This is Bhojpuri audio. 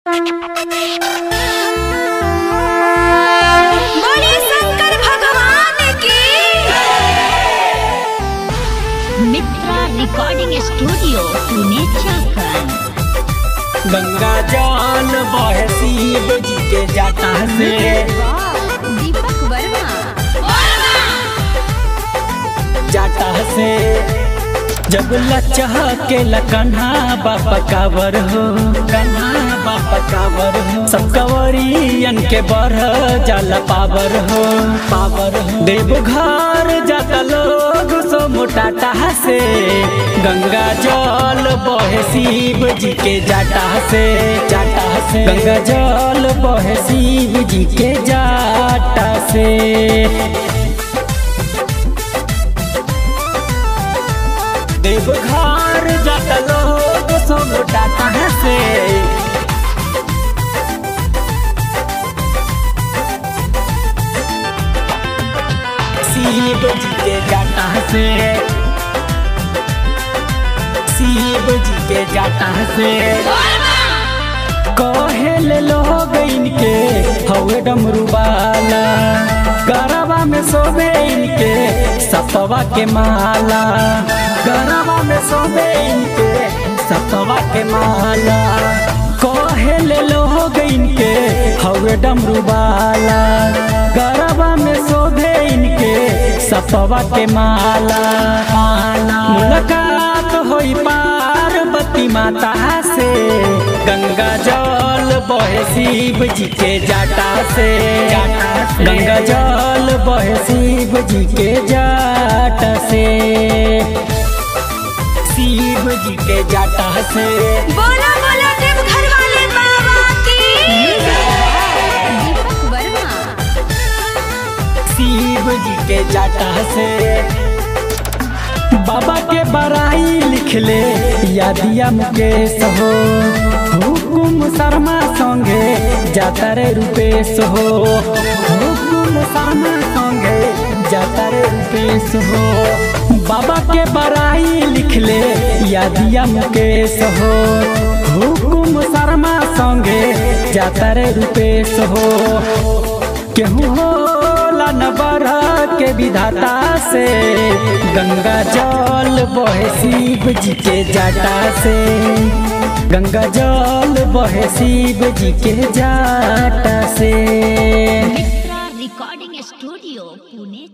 बोले शंकर भगवान की। मित्रा रिकॉर्डिंग स्टूडियो पुणे झारखंड। गंगा जल बहे शिव जी के जटा से। दीपक वर्मा जटा से जब लचह के लकन्हा बापा कावर हो, कन्हा बापा कावर हो। सब कवरियन के बढ़ जाला पावर हो, पावर हो। देवघर जाता लोग सो मोटाटा से। गंगा जल बहे शिव जी के जटा से, जटा से। गंगा जल बहे शिव जी के जटा से। देवघर जाता लोग सो मोटाटा से। शिव जी के जटा से, शिव जी के जटा से। कहेले लोग इनके हवे डमरू वाला। गरबा में सोबे इनके सपवा के माला। गरबा में सोबे इनके सपवा के माला। कहेले लोग इनके हवे डमरू वाला। गरबा में सोबे इनके सपवा के माला। मुलाकात होई पार्वती माता से। गंगा जल बहे शिव जी के जटा से, गंगा जल बहे शिव जी के जटा से। शिव जी के जटा से। बोला बोला देवघर वाले बाबा की। दीपक वर्मा शिव जी के जटा से। बाबा के बड़ाई लिख ले यादिया मुकेश हो। हुकुम शर्मा संगे जाता रे रूपेश हो। हुकुम शर्मा संगे जाता रे रूपेश हो। बाबा के बड़ाई लिख ले यादिया मुकेश हो। हुकुम शर्मा संगे जाता रे रूपेश हो। केहू होला न बढ़ के विधाता से। गंगा जल बहे शिव जी के जटा से। गंगा जल बहे शिव जी के जटा से। मित्रा रिकॉर्डिंग स्टूडियो पुणे।